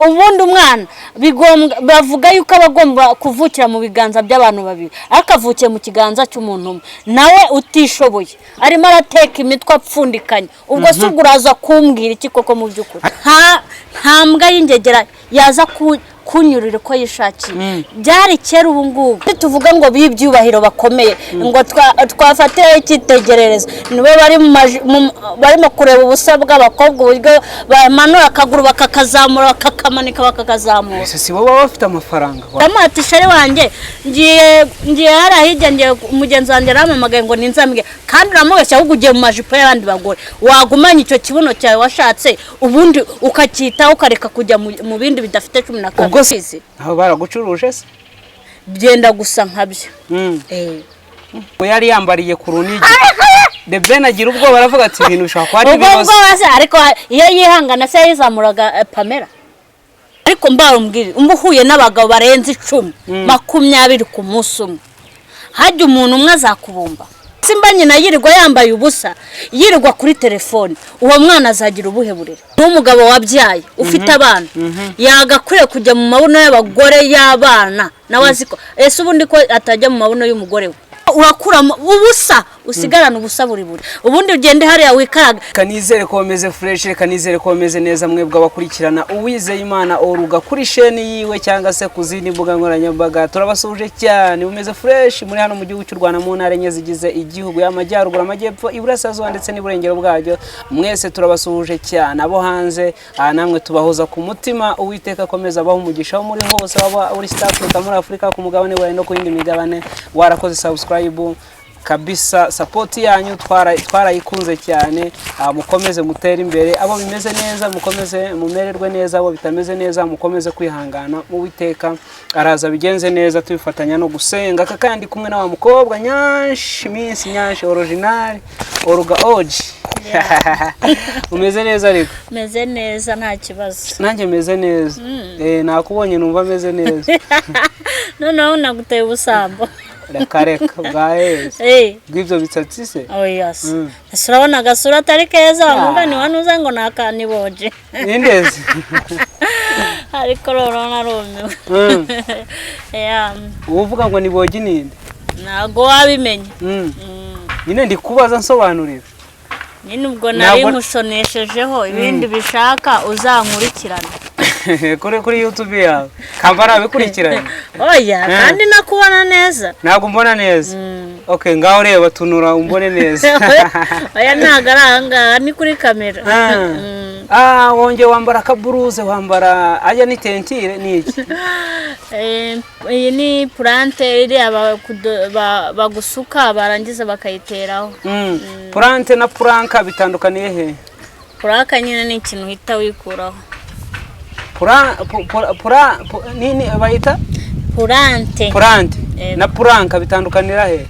ubundi umwana bavuga yuko abagomba kuvukira mu biganza by'abantu babiri akavukiye mu kiganza cy'umuntu nawe utishoboye arimo arateka imitwe apfundikanye ubwo suguraza kumbwira iki koko mu byukuri nta mbwa y'ingegera yaza kunyurira ko yishakiye byari kera ubu ngubu tuvuga ngo bibyubahiro bakomeye ngo twafatire ikitegerereza nibo barimo kureba ubusa bw'abakobwa uburyo bamanura akaguru bakakazamura bakakamanika bakakazamura ese si bo baba bafite amafaranga amati shari wanjye ngiye harahijya ngiye umugenzi wanjye ramamagaye ngo ninzambwe kandi uramubeshya ahubwo ugiye mu majipo y'abandi bagore wagumanya icyo kibuno cyawe washatse ubundi ukacyitaho ukareka kujya mu bindi bidafite 12 aho baragucuruje se byenda gusa nkabyo yari yambariye ku runigi de Ben agira ubwo baravuga ati ibintu bishaka kwari ibibazo ariko iyo yihangana se yizamuraga Pamela ariko mbarumbwire umbuhuye n'abagabo barenze 10 20 ku munsi umwe hajya umuntu umwe azakubumba simba nyina yirirwa yambaye ubusa yirirwa kuri telefone uwo mwana azagira ubuheburere n'umugabo wabyaye ufite abana yagakwiye kujya mu mabuno y'abagore y'abana nawe aziko ese ubundi ko atajya mu mabuno y'umugore we urakura ubusa usigarana ubusa buri ubundi ugende hariya wikaraga kanizere ko bameze fresh kanizere ko bameze neza mwebwe abakurikirana Uwizeye Imana oruga kuri sheni yiwe cyangwa se kuzindi mbuga nkoranyambaga turabasuje cyane umeze fresh muri hano mu gihugu cy'u Rwanda mu ntara enye zigize igihugu y'amajyaruguru amajyepfo iburasirazuba ndetse n'iburengero bwacyo mwese turabasuje cyane abo hanze namwe tubahoza ku mutima Uwiteka akomeza abaho umugisha muri hose aba uri South Africa muri Afrika ku mugabane wawe no ku yindi migabane warakoze subscribe kabisa support yanyu twarayikunze cyane mukomeze mutera imbere abo bimeze neza mukomeze mumererwe neza abo bitameze neza mukomeze kwihangana Uwiteka araza bigenze neza tubifatanya no gusenga kandi kumwe na wa mukobwa nyanshi minsi nyanshi original oruga oji umeze neza ariko meze neza nta kibazo nanjye meze neza nakubonye numva meze neza noneho naguteye ubusambo reka bwaye bw'ibyo bitsatsi se yes urabona agasura atari keza wamuga ni wanuza ngo nakaniboje indeze ariko rorona rume uvuga ngo niboje ninde nago wabimenye nyine ndi kubaza nsobanurira nyine ubwo nari mushoneshejeho ibindi bishaka uzankurikirana kuri YouTube yawe kambara bikurikiranye oya kandi nakubona neza ntabwo mbona neza okay ngaho reba tunura umbone neza oya nagaranga ni kuri kamera wonge wambara kaburuze wambara ajya ni tentire niki iyi ni plante iri bagusuka barangiza bakayiteraho plante na puranka bitandukaniye he puranka nyine ni ikintu hita wikuraho nini bayita plante na puranka bitandukanira he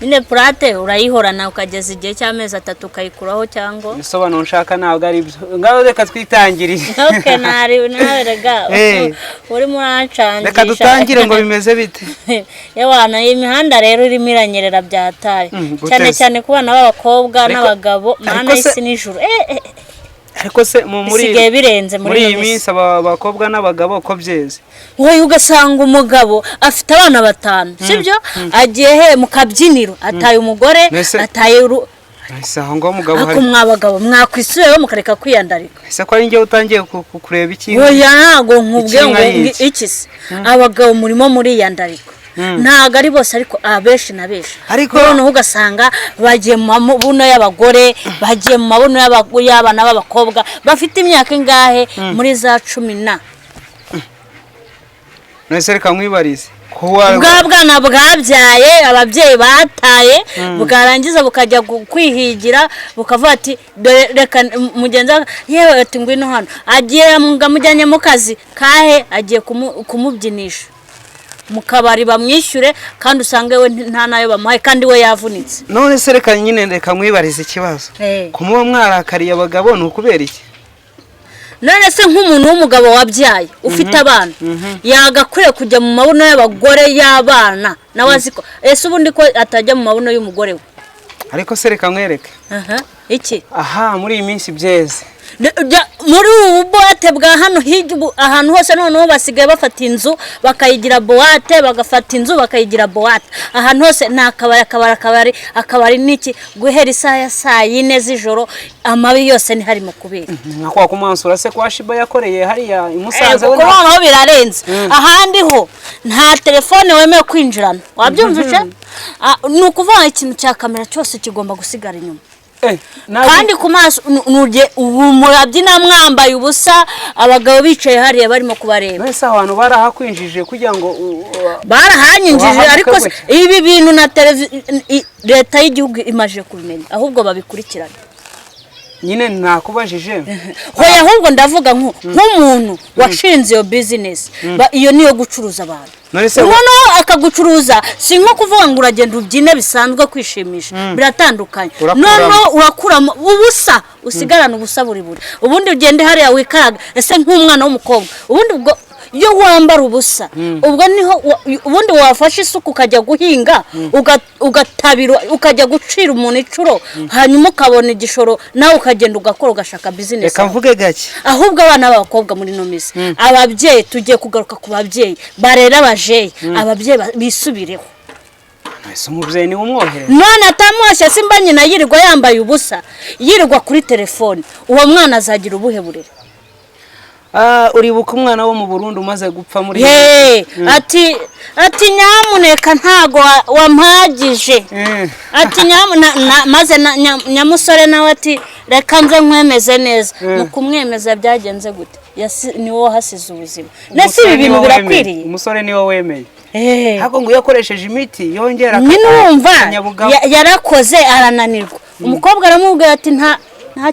nyine plante urayihorana ukageza igihe cy'amezi 3 ukayikuraho cyangwa bisobanuro nshaka ntabwo ari byo ngaho reka twitangirire okay nawe rega uri murancangisha reka dutangire ngo bimeze bite yawana imihanda rero irimo iranyerera byataye cyane ku bana b'abakobwa n'abagabo mana isi n'ijuru ariko se muri iyi minsi abakobwa n'abagabo ko byeze wowe ugasanga umugabo afite abana 5 sibyo agiye he mu kabyiniro ataye umugore ataye aho ngo umugabo hari mwabagabo mwakwisuyeho mukareka kwiyandarika ese ko ari ngiye utangiye kureba iki oya ntago nkubwiye ngo iki se abagabo murimo muri yandarika ntago ari bose ariko abeshi na beshi ariko noneho ugasanga bagiye mu mabuno y'abagore bagiye mu mabuno y'abana b'abakobwa bafite imyaka ingahe muri za 10 nese reka mwibarize bwana bwabyaye ababyeyi bataye bukarangiza bukajya kwihigira bukavuga ati reka mugenza yewe ati ngwino hano agiye mujyanye mu kazi kahe agiye kumubyinisha mukabari bamwishyure kandi usange we nta nayo bamuhaye kandi we yavunitse none se reka nyine reka mwibarize ikibazo kumuba mwarakariye abagabo ni ukubera iki none se nk'umuntu w'umugabo wabyaye ufite abana yagakwiye kujya mu mabuno y'abagore y'abana nawe aziko ese ubundi ko atajya mu mabuno y'umugore we ariko se reka mwereke iki muri iyi minsi byeze muri ubu buwate bwa hano hirya ahantu hose noneho basigaye bafata inzu bakayigira buwate, bagafata inzu bakayigira buwate. Ahantu hose ni akabari n'iki guhera isaha ya saa 4 z'ijoro amabi yose ni harimo kubera. Nka kwa kumansura se kwa Shiba yakoreye hariya imusanze we noneho birarenze. Ahandi ho nta telefone wemewe kwinjirana. Wabyumvise? Ni ukuvuga ikintu cya kamera cyose kigomba gusigara inyuma. Kandi ku maso nuje murabyina mwambaye ubusa abagabo bicaye hariya barimo kubareba. Nese abantu barahakwinjije kugira ngo barahanyinjije ariko ibi bintu na leta y'igihugu imaje kubimenya ahubwo babikurikirana. Nyine nakubajije hoya ahubwo ndavuga nk'umuntu washinze iyo business iyo niyo gucuruza abantu. Nono akagucuruza si nko kuvuga ngo uragenda ubyine bisanzwe kwishimisha biratandukanye. Nono urakura ubusa usigarana ubusa buri ubundi ugende hariya wikaraga ese nk'umwana w'umukobwa ubundi ubwo iyo wambara ubusa ubwo niho ubundi wafashe isuku ukajya guhinga ugatabira ukajya gucira umuntu icuro hanyuma ukabona igishoro nawe ukagenda ugakora ugashaka business. Reka mvuge gake ahubwo abana b'abakobwa muri no misi ababyeyi tugiye kugaruka ku babyeyi barera abajeyi ababyeyi bisubireho. Ese umubyeyi ni umwohere none atamuhashye simba nyina yirirwa yambaye ubusa yirirwa kuri telefone uwo mwana azagira ubuheburere. Uribuka umwana wo mu Burundi umaze gupfa muri ati nyamuneka ntago wampagije ati maze nyamusore nawe ati reka nze nkwemeze neza mu kumwemeza byagenze gute ni wo hasize ubuzima. Nese ibi bintu birakwiriye. Umusore ni wo wemeye hako ngo yakoresheje imiti yongera nyinumva yarakoze arananirwa umukobwa aramubwira ati nta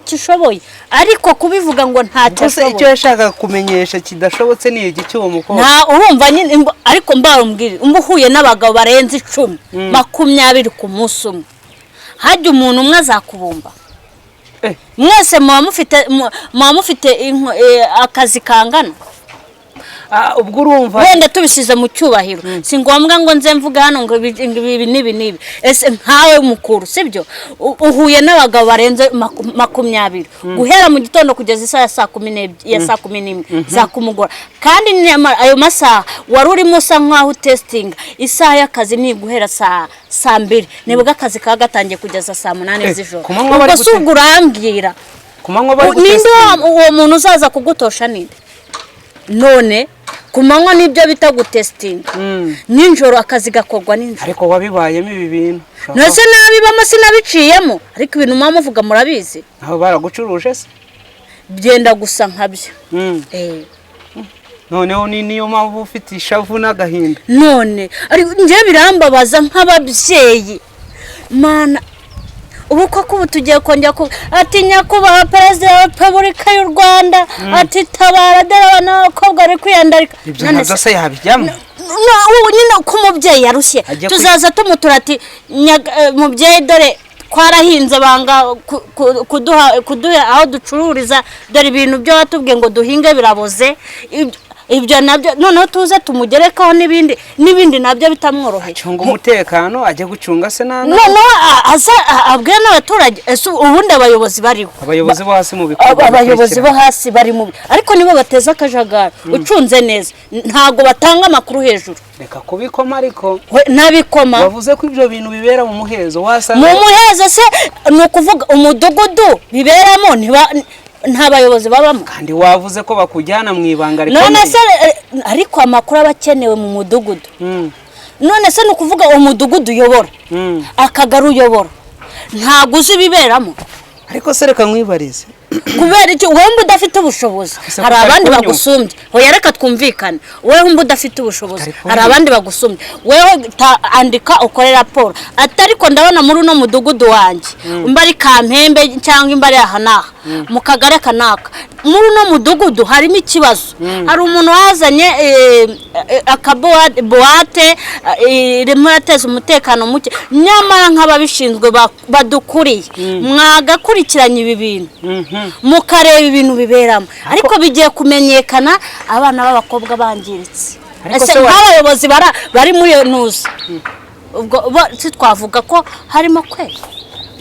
kishoboye ariko kubivuga ngo nta kishoboye. Icyo yashaka kumenyesha kidashobotse ni iki uwo mukobwa urumva nyine ariko mbarumbwire umbuhuye n'abagabo barenze 10 20 ku munsi umwe hajya umuntu umwe azakubumba. Mwese muba mufite akazi kangana. Ubwo urumva wenda tubisize mu cyubahiro si ngombwa ngo nze mvuga hano ngo ibi nibi ese nkawe mukuru sibyo uhuye n'abagabo barenze 20 guhera mu gitondo kugeza isaha ya saa 11 za kumugora kandi ayo masaha wari urimo usa nkaho testing isaha y'akazi ni guhera saa 2 nibwo akazi kagatangiye kugeza saa 8 z'ijoro. Ubwo sugurambwira ninde uwo muntu uzaza kugutosha ninde none kumanywa nibyo bita gutesting ninjoro akazi gakorwa ninjoro. Ariko wabibayemo ibi bintu nose nabibamo sinabiciyemo ariko ibintu muvuga murabizi aho baragucuruje se byenda gusa nkabyo. Noneho niyo mpamvu ufite ishavu n'agahinda none ari nje birambabaza nk'ababyeyi mana ubu koko tugiye kongera ko ati nyakubaha Perezida wa Repubulika y'u Rwanda ati tabara dore abana b'abakobwa ari kwiyandarika. None se yabijyamo nyine ko umubyeyi yarushye tuzaza tumutura ati mubyeyi dore twarahinze banga kuduha aho ducururiza dore ibintu byo watubwiye ngo duhinge biraboze ibyo nabyo noneho tuze tumugerekaho n'ibindi nabyo bitamworoheye. Cyunga umutekano ajye gucunga se nana abwe n'abaturage ubundi abayobozi bariho abayobozi bo hasi mu bikorwa abayobozi bo hasi bari mu ariko nibo bateza akajagari ucunze neza ntago batanga amakuru hejuru. Reka kubikoma ariko nabikoma bavuze ko ibyo bintu bibera mu muhezo wasa mu muhezo se ni ukuvuga umudugudu biberamo nta bayobozi babamo kandi wavuze ko bakujyana mu ibanga rikomeye. None se ariko amakuru abakenewe mu mudugudu none se nukuvuga uwo mudugudu uyobora akagaru uyobora ntago uzi biberamo ariko se reka mwibarize kubera iki wowe udafite ubushobozi hari abandi bagusumbye hoya reka twumvikane wowe udafite ubushobozi hari abandi bagusumbye wewe andika ukore raporo atariko ndabona muri no mudugudu wanjye mbari Kampembe cyangwa imbari ahanaha mu kagare kanaka muri no mudugudu harimo ikibazo hari umuntu wazanye akaboate remurateza umutekano muke nyamara nk'ababishinzwe badukuriye mwagakurikiranye ibi bintu mukareba ibintu biberamo ariko bigiye kumenyekana abana b'abakobwa bangiritse. Ese nk'abayobozi bari muri iyo nuzi ubwo twavuga ko harimo kwe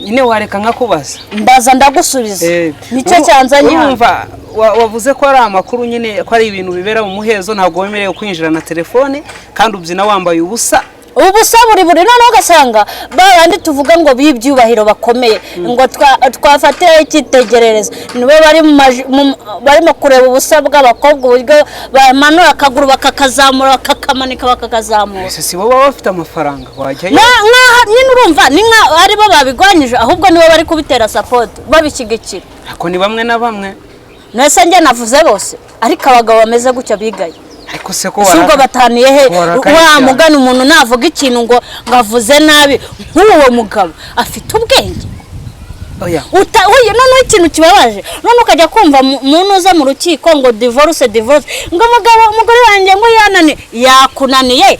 nyine wareka nkakubaza ndaza ndagusubiza nicyo cyanzanye urumva wavuze ko ari amakuru nyine ko ari ibintu bibera mu muhezo ntabwo wemerewe kwinjira na telefone kandi ubyina wambaye ubusa buri noneho ugasanga babandi tuvuga ngo b'ibyubahiro bakomeye ngo twafatiraho icyitegererezo nibo barimo kureba ubusa bw'abakobwa uburyo bamanura akaguru bakakazamura bakakamanika bakakazamura ese si bo baba bafite amafaranga wajyayo nyine urumva ni nka aribo babigwanyije ahubwo nibo bari kubitera support babishyigikira ariko ni bamwe na bamwe nese njye navuze bose ariko abagabo bameze gutya bigaye ariko se ko ubwo bataniye he wa mugana umuntu navuga ikintu ngo ngavuze nabi nk'uwo mugabo afite ubwenge oya noneho ikintu kibabaje none ukajya kumva umuntu uza mu rukiko ngo divorce ngo umugore wanjye ngo yakunaniye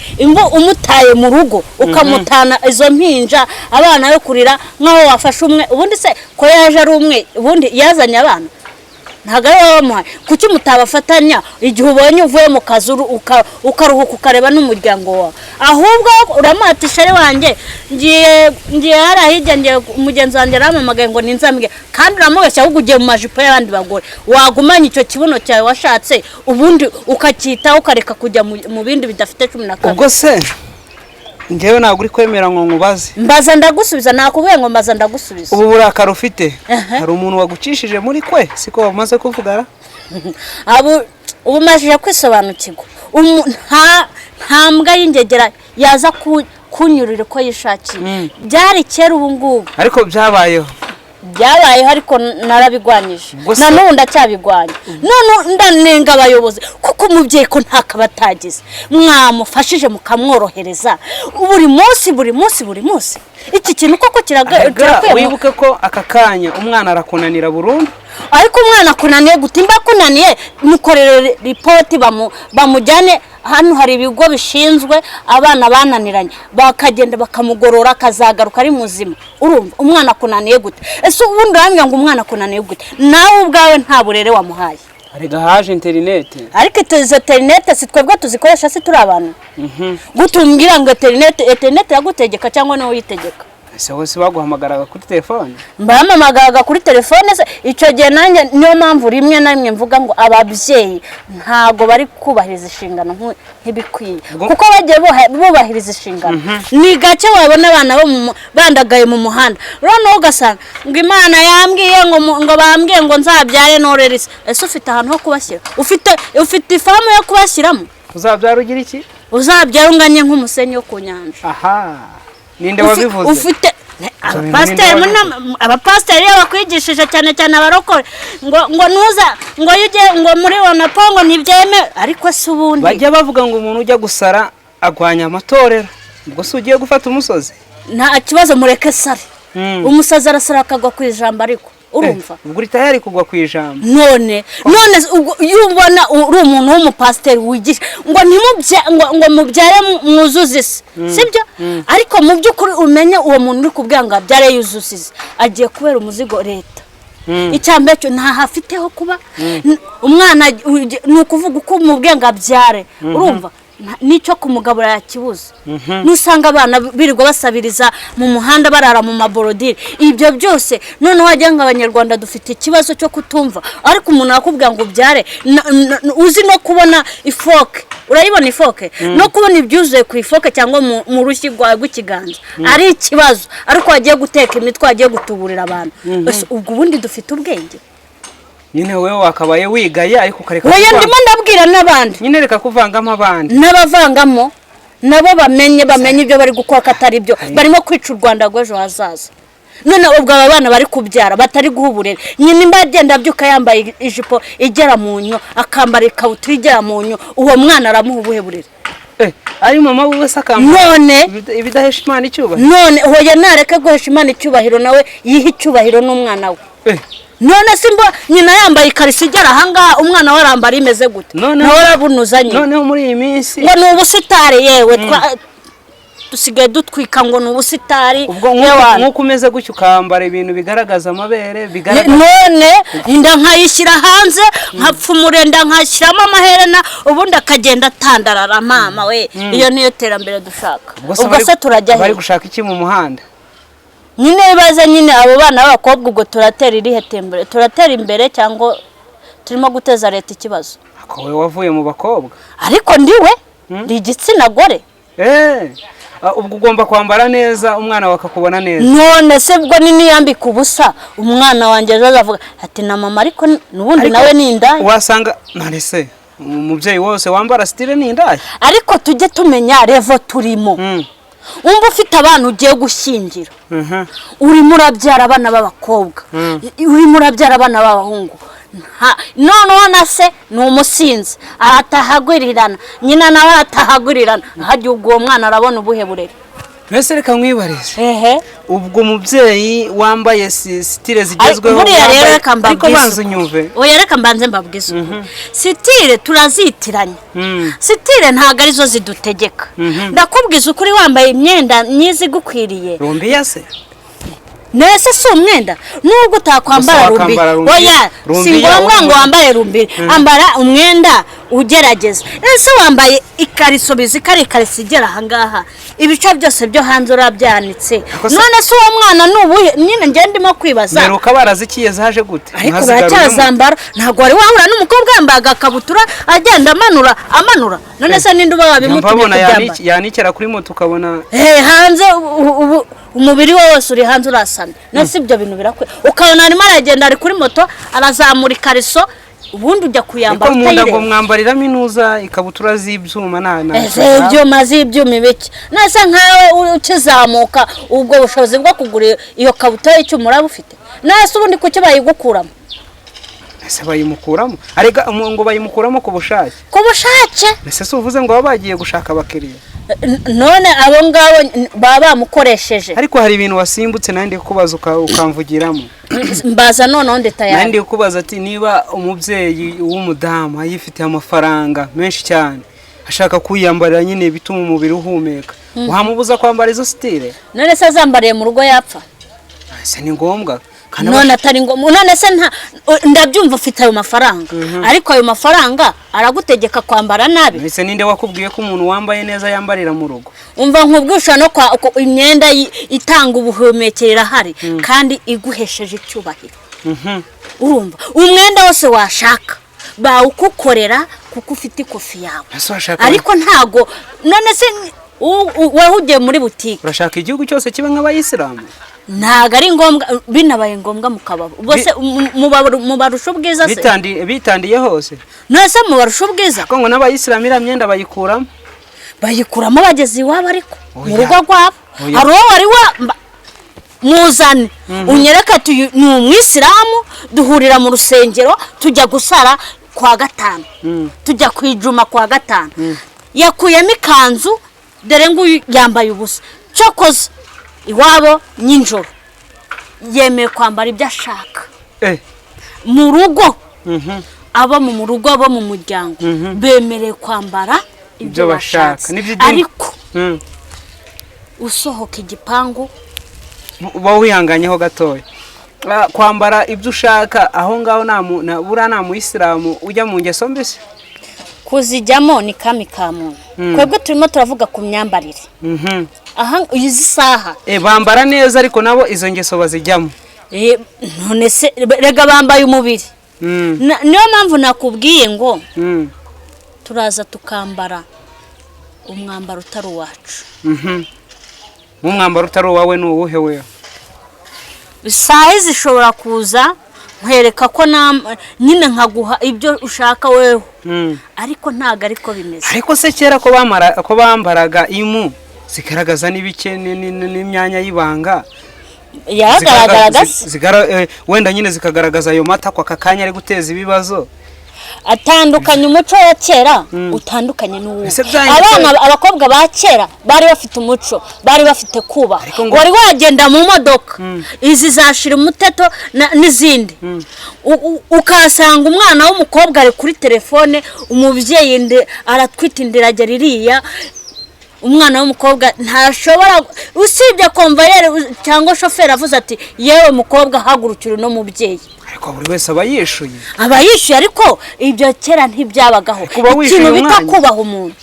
umutaye mu rugo ukamutana izo mpinja abana yo kurira nk'aho wafashe umwe ubundi se ko yaje ari umwe ubundi yazanye abana ntabwo ari wowe wamuhaye kuki mutabafatanya igihe ubonye uvuye mu kazi ukaruhuka ukareba n'umuryango wawe ahubwo uramuhatisha ari wanjye ngiye hariya hirya ngiye umugenzi wanjye arampamagaye ngo ninzambwe kandi uramubeshya ahubwo ugiye mu majipo y'abandi bagore wagumanye icyo kibuno cyawe washatse ubundi ukacyitaho ukareka kujya mu bindi bidafite 14 ubwo se ngewe ntabwo uri kwemera ngo nkubaze mbaza ndagusubiza nakubwiye ngo mbaza ndagusubiza ubu burakara ufite hari umuntu wagucishije muri kwe siko wamaze kuvugara ubu majije kwisobanukirwa nta mbwa y'ingegera yaza kunyurira uko yishakiye byari kera ubu ngubu ariko byabayeho ariko narabigwanyije na n'ubu ndacyabigwanya none ndanenga abayobozi kuko umubyeyi ko ntakabatagize mwamufashije mukamworohereza buri munsi iki kintu koko kirakwiriye wibuke ko aka kanya umwana arakunanira burundu ariko umwana kunaniye gutimba kunaniye mukorere report bamujyane hano hari ibigo bishinzwe abana bananiranye bakagenda bakamugorora akazagaruka ari muzima urumva umwana kunaniye gute ese ubundi urambwira ngo umwana kunaniye gute nawe ubwawe nta burere wamuhaye arega haje internet ariko internet si twebwe tuzikoresha si turi abantu gutumbwira ngo internet yagutegeka cyangwa nawe uyitegeka ese wose baguhamagaraga kuri telefone bahamagaraga kuri telefone se icyo gihe nanjye niyo mpamvu rimwe na rimwe mvuga ngo ababyeyi ntago bari kubahiriza inshingano nk'ibikwiye kuko bagiye bubahiriza inshingano ni gake wabona abana bandagaye mu muhanda noneho ugasanga ngo Imana yambwiye ngo bambwiye ngo nzabyare norerese ese ufite ahantu ho kubashyira ufite ifamu yo kubashyiramo uzabyara ugira iki uzabyara unganye nk'umusenyi wo ku nyanja aha ninde wabivuze ufite abapasiteri bakwigishije cyane abarokore ngo nuza ngo yujye ngo muri wanapongo ntibyemewe ariko se ubundi bajya bavuga ngo umuntu ujya gusara agwanya amatorero ubwo se ugiye gufata umusozi nta kibazo mureke sare umusazi arasara akagwa ku ijambo ariko urumva ubwo tayari kugwa ku ijambo none yubona uri umuntu w'umupasiteri wigisha ngo mubyare mwuzuze isi sibyo ariko mu by'ukuri umenye uwo muntu uri kubwira ngo abyare yuzuze isi agiye kubera umuzigo leta icyambere cyo ntahafiteho kuba umwana ni ukuvuga uko umubwiye ngo abyare urumva nicyo kumugabura yakibuza nusanga abana birirwa basabiriza mu muhanda barara mu maborodire ibyo byose none wagira ngo abanyarwanda dufite ikibazo cyo kutumva ariko umuntu akubwira ngo byare uzi no kubona ifoke urayibona ifoke no kubona ibyuzuye ku ifoke cyangwa mu rushyi rw'ikiganza ari ikibazo ariko wagiye guteka imitwe wagiye gutuburira abantu ubwo ubundi dufite ubwenge nyine wewe wakabaye wigaye ariko ukareka oya ndimo ndabwira n'abandi nyine reka kuvangamo abandi n'abavangamo nabo bamenye ibyo bari gukora katari byo barimo kwica u Rwanda rw'ejo hazaza none ubwo aba bana bari kubyara batari guhuburera nyine mbagenda byuka yambaye ijipo igera mu nyo akambara ikabutura igera mu nyo uwo mwana aramuhubuheburera ari mama we sakamba none ibidahesha Imana icyubahiro none hoya nareke guhesha Imana icyubahiro nawe yiha icyubahiro n'umwana we none simbo nyina yambaye ikarisi igera ahangaha umwana we arambara imeze gute nawe arabunuzanye noneho muri iyi minsi ngo ni ubusitari yewe dusigaye dutwika ngo ni ubusitari nk'uko umeze gutyo ukambara ibintu bigaragaza amabere none inda nkayishyira hanze nkapfumura inda nkashyiramo amaherena ubundi akagenda atandarara mama we iyo niyo terambere dushaka ubwo se turajya bari gushaka iki mu muhanda nyine bibaze nyine abo bana b'abakobwa ubwo turatera irihe tembere turatera imbere cyangwa turimo guteza leta ikibazo ako we wavuye mu bakobwa ariko ndiwe ndi igitsina gore ubwo ugomba kwambara neza umwana wakakubona neza none se bwo niyambika ubusa umwana wanjye azavuga ati na mama ariko nubundi nawe ni indaya wasanga none se umubyeyi wose wambara style ni indaya ariko tujye tumenya revo turimo umva ufite abana ugiye gushyingira urimo urabyara abana b'abakobwa urimo urabyara abana b'abahungu noneho na se ni umusinzi aratahagurirana nyina nawe aratahagurirana hajya ubwo uwo mwana arabona ubuhe burere mbese reka nkwibarize ubwo umubyeyi wambaye style zigezweho buriya rero reka mbabwize unyumve oya reka mbanze mbabwize style turazitiranya style ntago arizo zidutegeka ndakubwiza ukuri wambaye imyenda myiza igukwiriye rumbiya se nese si umwenda nubwo utakwambara rumbi oya si ngombwa ngo wambare rumbi ambara umwenda ugerageza ese wambaye ikariso bizikari ikariso igera ahangaha ibice byose byo hanze urabyanitse none se uwo mwana nubuhe nyine nge ndimo kwibaza meruka barazikiye zaje gute ariko baracyazambara ntago wari wahura n'umukobwa yambaye agakabutura agenda amanura none se ninde uba wabimutumye kubyamba yanikera kuri moto ukabona hanze umubiri wose uri hanze urasana nese ibyo bintu birakwe ukabona arimo aragenda ari kuri moto arazamura ikariso ubundi ujya kuyambara utayire ngo mwambarira minuza ikabutura z'ibyuma ibyuma z'ibyuma ibiki nese nkawe ukizamuka ubwo bushobozi bwo kugura iyo kabutura y'icyuma uraba ufite nese ubundi kuki bayigukuramo ese bayimukuramo arega ngo bayimukuramo ku bushake ese se uvuze ngo bagiye gushaka abakiriya none abo ngabo baba bamukoresheje ariko hari ibintu wasimbutse nandi kubaza ukamvugiramo mbaza none onde tayari nandi kubaza ati niba umubyeyi w'umudamu ayifite amafaranga menshi cyane ashaka kuyambarira nyine bituma umubiri uhumeka wamubuza kwambara izo style none se azambariye mu rugo yapfa ese ni ngombwa none atari ngombwa none se ndabyumva ufite ayo mafaranga ariko ayo mafaranga aragutegeka kwambara nabi ese ninde wakubwiye ko umuntu wambaye neza yambarira mu rugo umva nkubwisha no kwa imyenda itanga ubuhumekero irahari kandi iguhesheje icyubahiro urumva umwenda wose washaka bawukukorera kuko ufite ikofi yawe ariko ntago none se wahugiye muri butike urashaka igihugu cyose kiba nk'abayisilamu ntago ari ngombwa binabaye ngombwa mukababo bose mubarusha ubwiza se bitandiye hose nese mubarusha ubwiza ko ngo n'abayisilamu ira myenda bayikuramo bageze iwabo ariko mu rugo rwabo hari uwo wari muzane unyereka ati ni umwisilamu duhurira mu rusengero tujya gusara kwa gatanu tujya kwijuma kwa gatanu yakuyemo ikanzu dore ngo yambaye ubusa cyokoze iwabo nyinjoro yemeye kwambara ibyo ashaka mu rugo abo mu rugo abo mu muryango bemereye kwambara ibyo bashaka ariko usohoka igipangu uba wihanganyeho gatoya kwambara ibyo ushaka aho ngaho nta muyisilamu ujya mu ngeso mbese kuzijyamo ni kami ka muntu twebwe turimo turavuga ku myambarire aha izi saha bambara neza ariko nabo izo ngeso bazijyamo none se rega bambaye umubiri niyo mpamvu nakubwiye ngo turaza tukambara umwambaro utari uwacu umwambaro utari uwawe ni uwuhe wewe isaha zishobora kuza nkwereka ko nyine nkaguha ibyo ushaka wewe ariko ntago ariko bimeze ariko se kera ko bambaraga imu zigaragaza n'ibike n'imyanya y'ibanga wenda nyine zikagaragaza ayo mata kwa kakanya ari guteza ibibazo atandukanye umuco wa kera utandukanye n'uwo abakobwa ba kera bari bafite umuco bari bafite kuba wari wagenda mu modoka izi zashira umuteto n'izindi ukasanga umwana w'umukobwa ari kuri telefone umubyeyi aratwita indiragera iriya umwana w'umukobwa ntashobora usibye konvayeri cyangwa shoferi avuze ati yewe mukobwa hagurukira no mubyeyi ariko buri wese aba yishuye ariko ibyo kera ntibyabagaho ikintu bita kubaha umuntu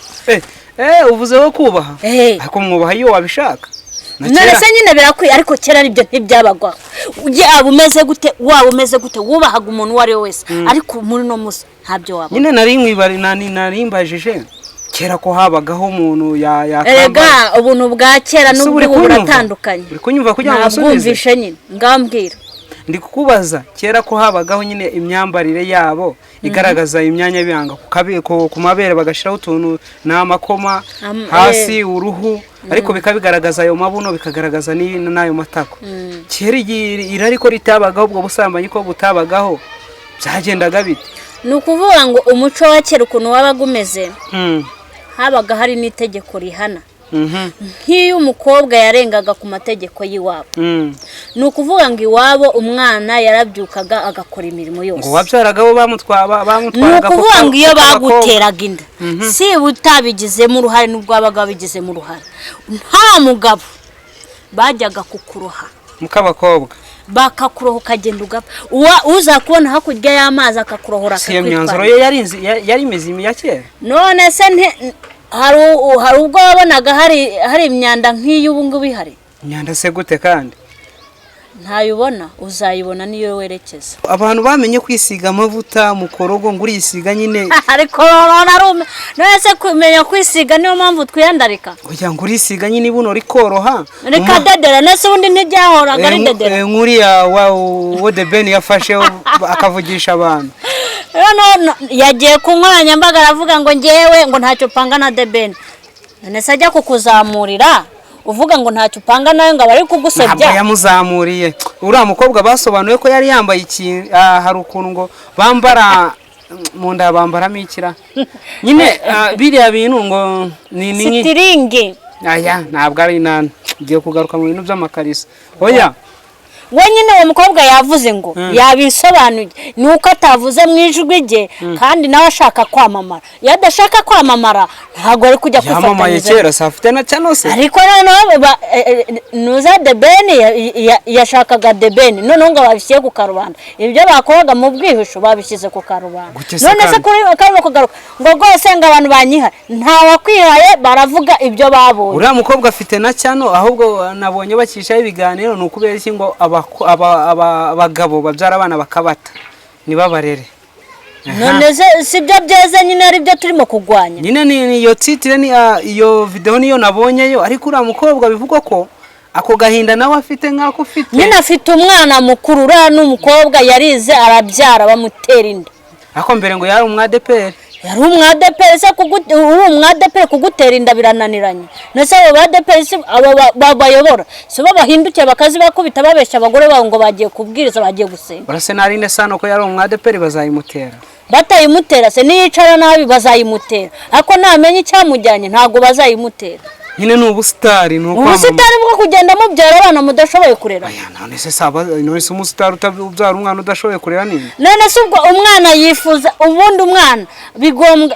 uvuze wo kubaha ariko mwubaha iyo wabishaka none se nyine birakwiye ariko kera nibyo ntibyabagwa yaba umeze gute waba umeze gute wubahaga umuntu wari wese ariko muri no musi ntabyo waba nyine narimbajije kera ko habagaho umuntu erega ubuntu bwa kera n'ubwo buratandukanye uri kunyumva kugira ngo nsubize nyine ngambwira ndi kukubaza kera ko habagaho nyine imyambarire yabo igaragaza imyanya y'ibanga ku mabere bagashiraho utuntu n'amakoma hasi uruhu ariko bikabigaragaza ayo mabuno bikagaragaza n'ayo matako kera irari ko ritabagaho ubwo busambanyi ko butabagaho byagendaga bite ni ukuvuga ngo umuco wa kera ukuntu wabaga umeze habaga hari n'itegeko rihana nk'iyo umukobwa yarengaga ku mategeko y'iwabo ni ukuvuga ngo iwabo umwana yarabyukaga agakora imirimo yose ngo wabyaraga bo bamutwaraga ni ukuvuga ngo iyo baguteraga inda si utabigizemo uruhare n'ubwo wabaga wabigizemo uruhare nta mugabo bajyaga kukuroha mukabakobwa bakakuroha ukagenda ugapfa uzakubona hakurya y'amazi akakurohora akakwitwara iyo myanzuro yari imeze ya kera none se hari ubwo wabonaga hari imyanda nk'iyo ubu ngubu ihari imyanda se gute kandi ntayibona uzayibona niyo werekeza abantu bamenye kwisiga amavuta mu korogo ngo urisiga nyine ariko none kumenya kwisiga niyo mpamvu twiyandarika kugira ngo urisiga nyine ibuno rikoroha reka dedera nese ubundi ntibyahoraga ari dedera nkuriya wo The Ben yafashe akavugisha abantu yagiye ku nkoranyambaga aravuga ngo ngewe ngo ntacyo panga na The Ben none se ajya kukuzamurira uvuga ngo ntacyo upanga nayo ngo bari kugusebya ntabwo yamuzamuriye uriya mukobwa basobanuye ko yari yambaye iki hari ukuntu ngo bambara mu nda bambaramo ikira nyine biriya bintu ngo ni sitiringi aya ntabwo ari inani igiye kugaruka mu bintu by'amakariso oya wenyine uwo mukobwa yavuze ngo yabisobanuye ni uko atavuze mu ijwi rye kandi nawe ashaka kwamamara iyo adashaka kwamamara ntabwo ari kujya kwifatanyiriza yamamaye kera se afite na cyano se ariko noneho nuza The Ben yashakaga The Ben noneho ngo babishyize ku karubanda ibyo bakoraga mu bwihisho babishyize ku karubanda none se kuri karimo kugaruka ngo rwose ngo abantu banyiha ntawakwihaye baravuga ibyo babonye uriya mukobwa afite na cyano ahubwo nabonye bakishaho ibiganiro ni ukubera iki ngo abagabo babyara abana bakabata nibabarere none si byo byeze nyine ari byo turimo kugwanya nyine ni iyo titire iyo video niyo nabonyeyo ariko uriya mukobwa bivugwa ko ako gahinda nawe afite nk'ako ufite nyine afite umwana mukuru uriya n'umukobwa yarize arabyara bamutera inda ariko mbere ngo yari umwadeperi yari umwadeperi se umwadeperi kugutera inda birananiranye nese abo badeperi babayobora si bo bahindukiye bakazibakubita babeshya abagore babo ngo bagiye kubwiriza bagiye gusenga urase narine sano ko yari umwadeperi bazayimutera batayimutera se niyicara nabi bazayimutera ariko namenye icyamujyanye ntabwo bazayimutera nyine ni ubusitari ni ubusitari bwo kugenda mubyara abana mudashoboye kurera none se umusitari ubyara umwana udashoboye kurera nini none se ubwo umwana yifuza ubundi umwana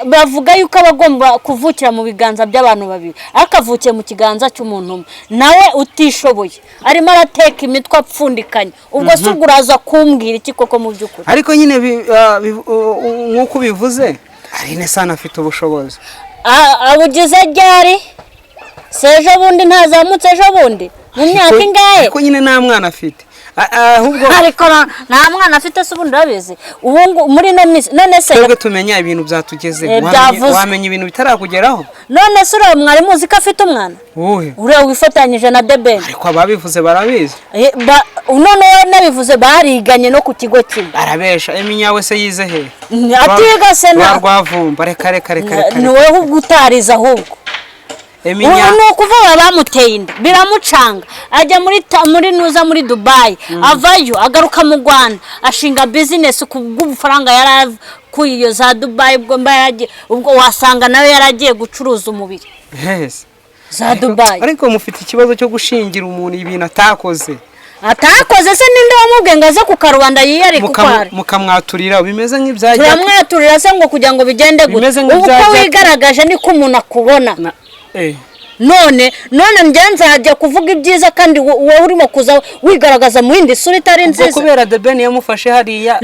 bavuga yuko aba agomba kuvukira mu biganza by'abantu babiri akavukiye mu kiganza cy'umuntu umwe nawe utishoboye arimo arateka imitwe apfundikanye ubwo se ubwo uraza kumbwira iki koko mu by'ukuri ariko nyine nk'uko ubivuze Aline Sano afite ubushobozi abugize ryari sejo bundi ntazamutse ejo bundi mu myaka ingahe ariko nyine nta mwana afite ahubwo ariko nta mwana afite se ubundi urabizi ubu muri none se twebwe tumenya ibintu byatugeze wamenya ibintu bitarakugeraho none se uriya mwari muzi ko afite umwana uriya wifatanyije na The Ben ariko ababivuze barabizi none nabivuze bariganye no ku kigo kimwe arabesha Eminyawe se yize he atiga se na Rwavumba reka ni wowe utariza ahubwo ni ukuvuga bamuteye inda biramucanga ajya muri nuza muri Dubai avayo agaruka mu Rwanda ashinga business ku bw'ubufaranga yari kuyo za Dubai ubwo wasanga nawe yaragiye gucuruza umubiri za Dubai ariko mufite ikibazo cyo gushingira umuntu ibintu atakoze se ninde wamubwiye ngo aze ku karubanda yiyari kukwara mukamwaturira bimeze nk'ibyagiye turamwaturira se ngo kugira ngo bigende gute uko wigaragaje niko umuntu akubona none njye nzajya kuvuga ibyiza kandi wowe urimo kuza wigaragaza mu yindi sura itari nziza kubera The Ben yamufashe hariya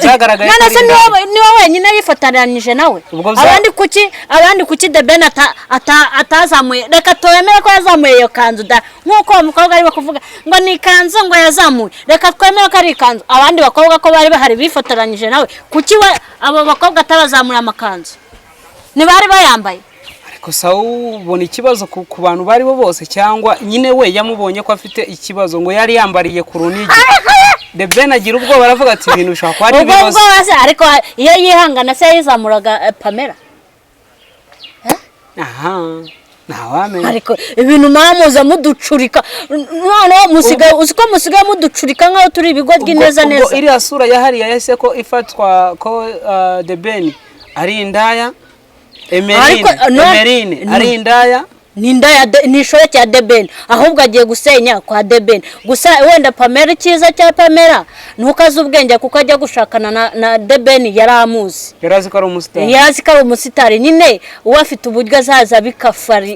zagaragaye none se niwe wenyine yifataniranyije nawe abandi kuki The Ben atazamuye reka tuyemere ko yazamuye iyo kanzu da nk'uko uwo mukobwa ari kuvuga ngo ni ikanzu ngo yazamuye reka twemere ko ari ikanzu abandi bakobwa ko bari bahari bifotoranyije nawe kuki we abo bakobwa atabazamura amakanzu ntibari bayambaye ariko sawa ubona ikibazo ku bantu bari bo bose cyangwa nyine we yamubonye ko afite ikibazo ngo yari yambariye ku runigi The Ben agira ubwoba aravuga ati ibintu bishobora kuba ari ibibazo ariko iyo yihangana se yizamuraga Pamela aha ntawamenya ariko ibintu mwamuza muducurika noneho musigaye uziko musigaye muducurika nkaho turi ibigoryi neza neza iriya sura yahariye yahise ko ifatwa ko The Ben ari indaya Emerine ari indaya ni indaya ni ishoreke ya The Ben ahubwo agiye gusenya kwa The Ben gusa wenda Pamela cyiza cya Pamela ntukaze ubwenge kuko ajya gushakana na The Ben yaramuzi yarazi ko ari umusitari yazi ko ari umusitari nyine uwo afite uburyo azaza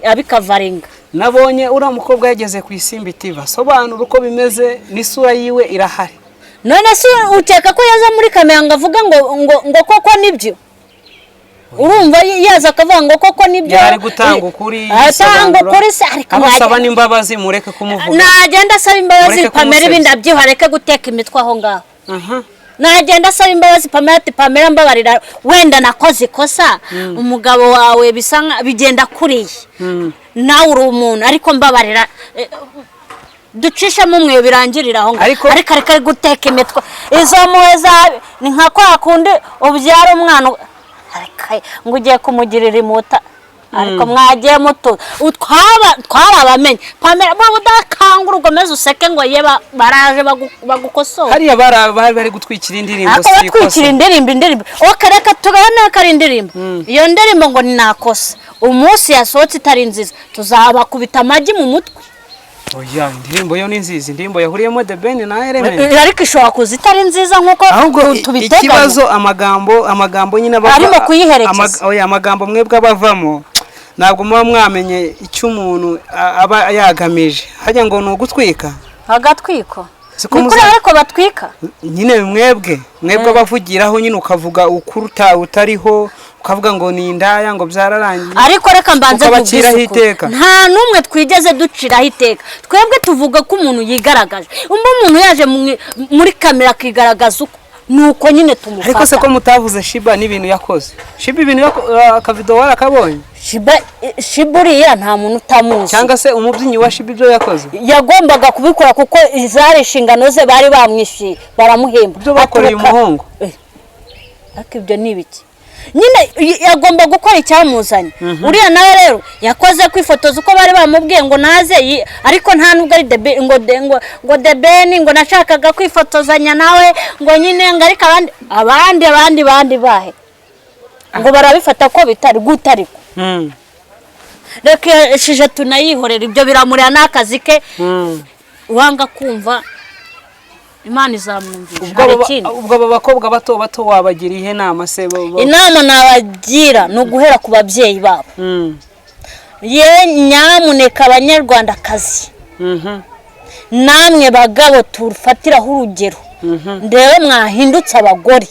abikavaringa nabonye uriya mukobwa yageze ku Isimbi TV sobanura uko bimeze n'isura yiwe irahari none se ukeka ko yaza muri kamera ngo avuga ngo koko nibyo urumva yaza akavuga ngo koko nibyo yari gutanga ukuri atanga ukuri se ariko abasaba n'imbabazi mureke kumuvuga nagenda asaba imbabazi Pamela ibindi abyiho areke guteka imitwe aho ngaho nagenda asaba imbabazi Pamela ati Pamela mbabarira wenda nakoze ikosa umugabo wawe bisanga bigenda kuriye nawe uri umuntu ariko mbabarira ducisha mumwe birangirira aho ngaho ariko guteka imitwe izo muheza ni nka kwa kundi ubyara umwana ngo ugiye kumugirira imota ariko mwagiye muto twabamenye Pamela bo udakangura ugomeze useke ngo ye baraje bagukosora hariya bari gutwikira indirimbo gutwikira indirimbo reka tugane ko ari indirimbo iyo ndirimbo ngo ni nakosa umunsi yasohotse itari nziza tuzabakubita amagi mu mutwe oya indirimbo yo ni nziza indirimbo yahuriyemo The Ben na Element ariko ishobora kuza itari nziza nkuko tubiteganya ikibazo amagambo nyine arimo kuyiherekeza oya amagambo mwebwe abavamo ntabwo muba mwamenye icyo umuntu aba yagamije hajya ngo ni ugutwika agatwiko nikuri ariko batwika nyine mwebwe abavugiraho nyine ukavuga ukuruta utariho ukavuga ngo ni indaya ngo byararangiye ariko reka mbanze iteka nta numwe twigeze duciraho iteka twebwe tuvuga ko umuntu yigaragaje umuntu yaje muri kamera akigaragaza uko nuko nyine tumufata ariko se ko mutavuze Shiba n'ibintu yakoze Shiba ibintu akavido warakabonye Shiba uriya nta muntu utamuzi cyangwa se umubyinnyi wa Shiba ibyo yakoze yagombaga kubikora kuko izari inshingano ze bari bamwishyuye baramuhemba ibyo bakoreye umuhungu ariko ibyo ni ibiki nyine yagomba gukora icyamuzanye uriya nawe rero yakoze kwifotoza uko bari bamubwiye ngo naze ariko nta nubwo ari ngo The Ben ngo nashakaga kwifotozanya nawe ngo nyine ngo ariko abandi bahe ngo barabifata ko bitari gutariko reka shije tunayihorera ibyo biramurira n'akazi ke wanga kumva Imana izamwumvisha ubwo aba bakobwa bato wabagira ihe nama se inama nabagira no guhera ku babyeyi babo ye nyamuneka abanyarwandakazi namwe bagabo tufatiraho urugero ndebe mwahindutse abagore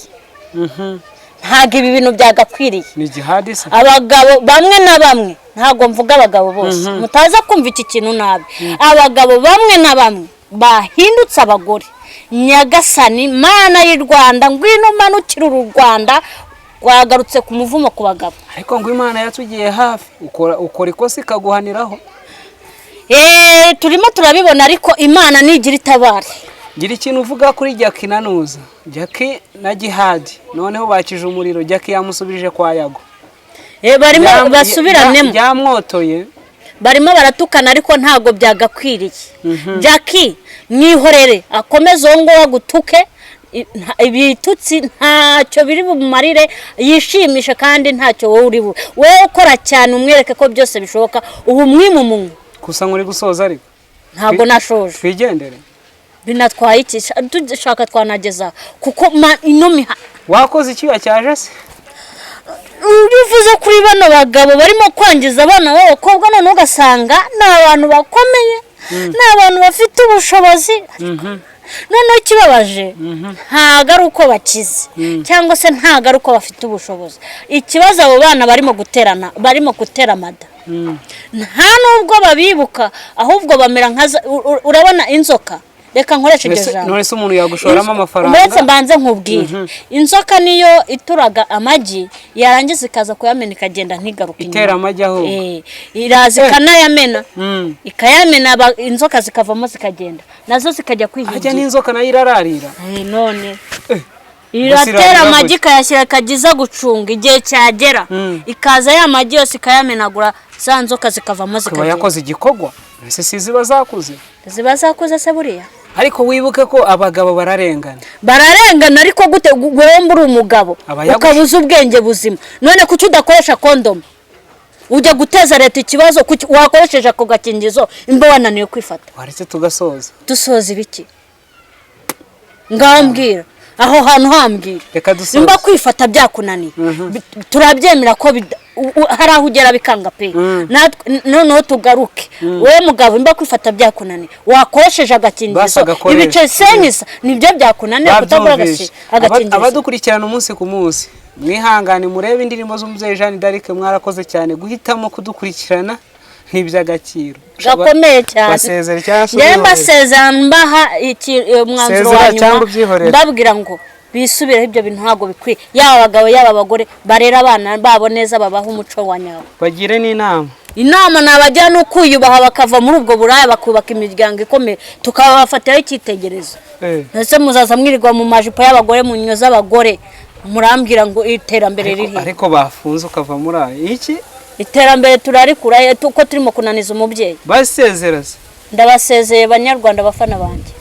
ntago ibi bintu byagakwiriye ni jihadi se abagabo bamwe na bamwe ntago mvuga abagabo bose mutaza kumva iki kintu nabi abagabo bamwe na bamwe bahindutse abagore Nyagasani Mana y'u Rwanda ngwino manukira u Rwanda rwagarutse ku muvumo ku bagabo ariko ngo Imana yatugiye hafi ukora ikosa ikaguhaniraho turimo turabibona ariko Imana nigira itabare gira ikintu uvuga kuri Jackie nanuza Jackie na Jihadi noneho bakije umuriro Jackie yamusubirije kwa Yago barimo basubiranemo byamwotoye barimo baratukana ariko ntago byagakwiriye Jackie mwihorere akomeze ngo wagutuke ibitutsi ntacyo biri bumarire yishimisha kandi ntacyo wowe uri wewe ukora cyane umwereke ko byose bishoboka ubu mwimumungu gusa nkuri gusoza ariko ntago nashoje twigendere binatwaye iki dushaka twanageza kuko ino wakoze ikiya cyaje se ubivuze kuri bano bagabo barimo kwangiza abana b'abakobwa none ugasanga ni abantu bakomeye ni abantu bafite ubushobozi none ikibabaje ntago ari uko bakize cyangwa se ntago ari uko bafite ubushobozi ikibazo abo bana barimo gutera amada nta nubwo babibuka ahubwo bamera urabona inzoka reka nkoreshe iryo jambo none se umuntu yagushoramo amafaranga mbese mbanze nkubwire inzoka niyo ituraga amagi yarangiza ikaza kuyamena ikagenda ntigaruka inyuma itera amagi aho iraza ikanayamena ikayamena inzoka zikavamo zikagenda nazo zikajya kwihingira ajya n'inzoka nayo irararira none iratera amagi ikayashyira ikagiza gucunga igihe cyagera ikaza ya magi yose ikayamenagura za nzoka zikavamo zikagenda yakoze igikogwa ese si ziba zakuze se buriya ariko wibuke ko abagabo bararengana ariko gute wemba uri umugabo ukabuza ubwenge buzima none kuki udakoresha kondomu ujya guteza leta ikibazo wakoresheje ako gakingizo imba wananiwe kwifata waretse tugasoza dusoza ibiki ngambwira aho hantu hambwira reka dusoza imba kwifata byakunaniye turabyemera ko hari aho ugera bikanga pe noneho tugaruke wowe mugabo imba kwifata byakunaniye wakoresheje agakingizo ibice senyisa nibyo byakunaniye kutagura agakingizo abadukurikirana umunsi ku munsi mwihangane murebe indirimbo z'umubyeyi Jeanne d'Arc mwarakoze cyane guhitamo kudukurikirana n'iby'agaciro gakomeye cyane basezera cyangwa se mbasezera mbaha umwanzuro wa nyuma ndabwira ngo bisubireho ibyo bintu ntago bikwiye yaba abagabo yaba abagore barera abana babo neza babaha umuco wa nyawo bagire inama nabajya no kwiyubaha bakava muri ubwo buraya bakubaka imiryango ikomeye tukabafatiraho icyitegererezo ndetse muzaza mwirirwa mu majipo y'abagore mu nyo z'abagore murambwira ngo iterambere riri ariko bafunze ukava muri ayo iki iterambere turarikura uko turimo kunaniza umubyeyi basezera ndabasezeye banyarwanda bafana banjye